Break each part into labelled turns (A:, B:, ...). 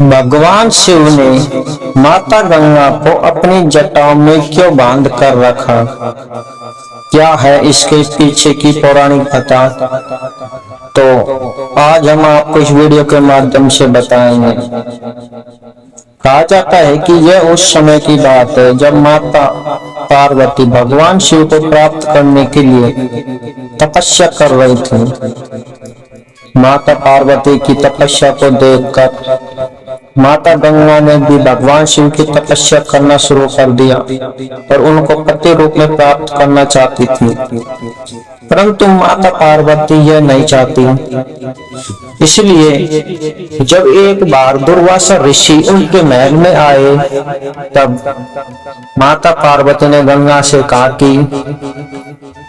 A: भगवान शिव ने माता गंगा को अपनी जटाओं में क्यों बांध कर रखा? क्या है इसके पीछे की पौराणिक कथा? तो आज हम आपको इस वीडियो के माध्यम से बताएंगे। कहा जाता है कि यह उस समय की बात है जब माता पार्वती भगवान शिव को प्राप्त करने के लिए तपस्या कर रही थी। माता पार्वती की तपस्या को देखकर माता गंगा ने भी भगवान शिव की तपस्या करना शुरू कर दिया और उनको पति रूप में प्राप्त करना चाहती थी, परंतु माता पार्वती यह नहीं चाहती। इसलिए जब एक बार दुर्वासा ऋषि उनके महल में आए, तब माता पार्वती ने गंगा से कहा कि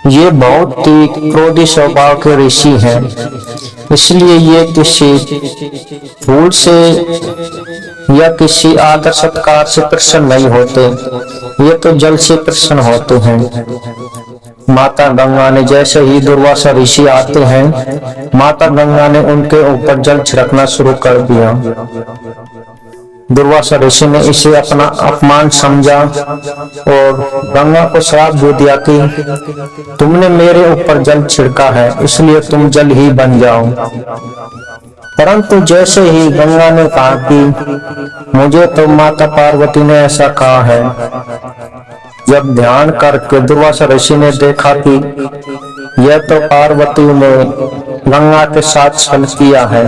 A: ये बहुत ही क्रोधी स्वभाव के ऋषि हैं, इसलिए ये किसी फूल से या किसी आदर सत्कार से प्रसन्न नहीं होते, ये तो जल से प्रसन्न होते हैं। माता गंगा ने जैसे ही दुर्वासा ऋषि आते हैं, माता गंगा ने उनके ऊपर जल छिड़कना शुरू कर दिया। दुर्वासा ऋषि ने इसे अपना अपमान समझा और गंगा को श्राप दे दिया कि तुमने मेरे ऊपर जल छिड़का है, इसलिए तुम जल ही बन जाओ। परंतु जैसे ही गंगा ने कहा कि मुझे तो माता पार्वती ने ऐसा कहा है, जब ध्यान करके दुर्वासा ऋषि ने देखा कि यह तो पार्वती ने गंगा के साथ छल किया है,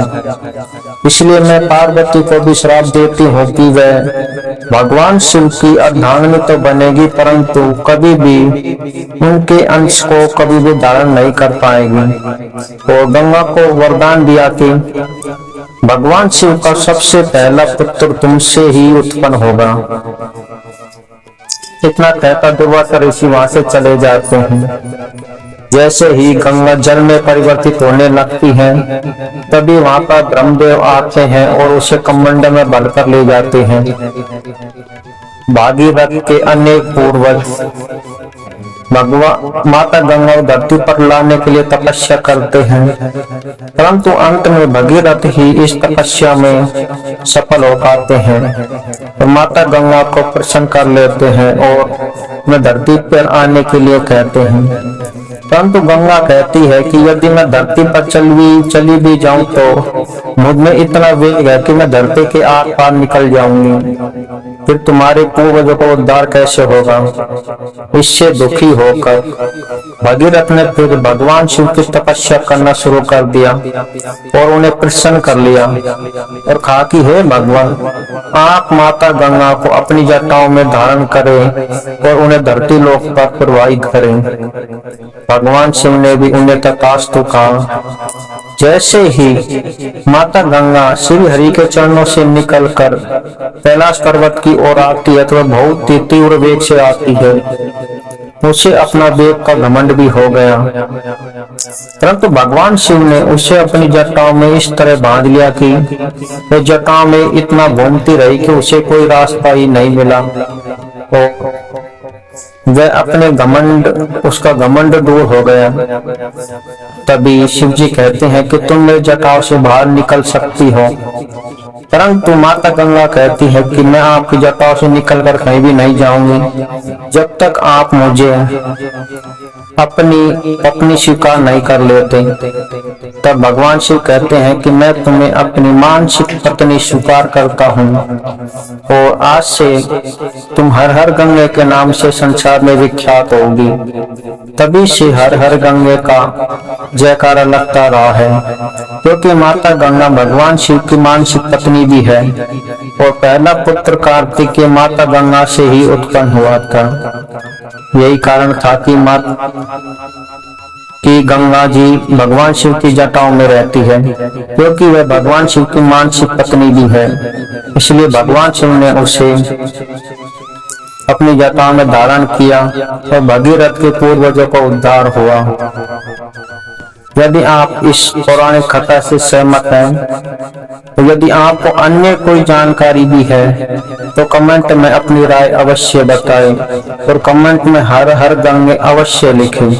A: इसलिए मैं पार्वती को भी श्राप देती हूँ कि वह भगवान शिव की अर्धांगिनी तो बनेगी, परंतु कभी भी उनके अंश को कभी भी धारण नहीं कर पाएगी। और गंगा को वरदान दिया कि भगवान शिव का सबसे पहला पुत्र तुमसे ही उत्पन्न होगा। इतना कहकर दुर्वासा ऋषि वहां से चले जाते हैं। जैसे ही गंगा जल में परिवर्तित होने लगती है, तभी वहां पर ब्रह्मदेव आते हैं और उसे कमंडल में भरकर ले जाते हैं। भागीरथ के अनेक पूर्वज भगवान माता गंगा को धरती पर लाने के लिए तपस्या करते हैं, परंतु अंत में भगीरथ ही इस तपस्या में सफल हो पाते हैं और माता गंगा को प्रसन्न कर लेते हैं और उन्हें धरती पर आने के लिए कहते हैं। परंतु गंगा कहती है कि यदि मैं धरती पर चली भी जाऊं तो मुझ में इतना वेग है कि मैं धरती के आर पार निकल जाऊंगी, फिर तुम्हारे पूर्वजों को उद्धार कैसे होगा। इससे दुखी होकर भगीरथ ने फिर भगवान शिव की तपस्या करना शुरू कर दिया और उन्हें प्रसन्न कर लिया और कहा कि हे भगवान, आप माता गंगा को अपनी जटाओं में धारण करें और उन्हें धरती लोक पर प्रवाहित करें। भगवान शिव ने भी उन्हें तथास्तु कहा। जैसे ही माता गंगा श्री हरि के चरणों से निकलकर कैलाश पर्वत की ओर आती है तो वह बहुत ही तीव्र वेग से आती है। उसे अपना वेग का घमंड भी हो गया, परंतु भगवान शिव ने उसे अपनी जटाओं में इस तरह बांध लिया कि वह जटाओं में इतना घूमती रही कि उसे कोई रास्ता ही नहीं मिला। वह अपने उसका घमंड दूर हो गया। तभी शिव जी कहते हैं कि तुम मेरे जटाओं से बाहर निकल सकती हो, परंतु माता गंगा कहती है कि मैं आपकी जटाओं से निकलकर कहीं भी नहीं जाऊंगी जब तक आप मुझे अपनी पत्नी स्वीकार नहीं कर लेते। तब भगवान शिव कहते हैं कि मैं तुम्हें अपनी मानसिक पत्नी स्वीकार करता हूँ और आज से तुम हर हर गंगे के नाम से संसार में विख्यात होगी। तभी से हर हर गंगे का जयकारा लगता रहा है, क्योंकि माता गंगा भगवान शिव की मानसिक पत्नी भी है और पहला पुत्र कार्तिकेय माता गंगा से ही उत्पन्न हुआ था। यही कारण था कि गंगा जी भगवान शिव की जटाओं में रहती है, क्योंकि वह भगवान शिव की मानसिक पत्नी भी है। इसलिए भगवान शिव ने उसे अपनी जटाओं में धारण किया और भगीरथ के पूर्वजों का उद्धार हुआ। यदि आप इस पौराणिक कथा से सहमत हैं, तो यदि आपको अन्य कोई जानकारी भी है तो कमेंट में अपनी राय अवश्य बताएं और कमेंट में हर हर गंगे अवश्य लिखें।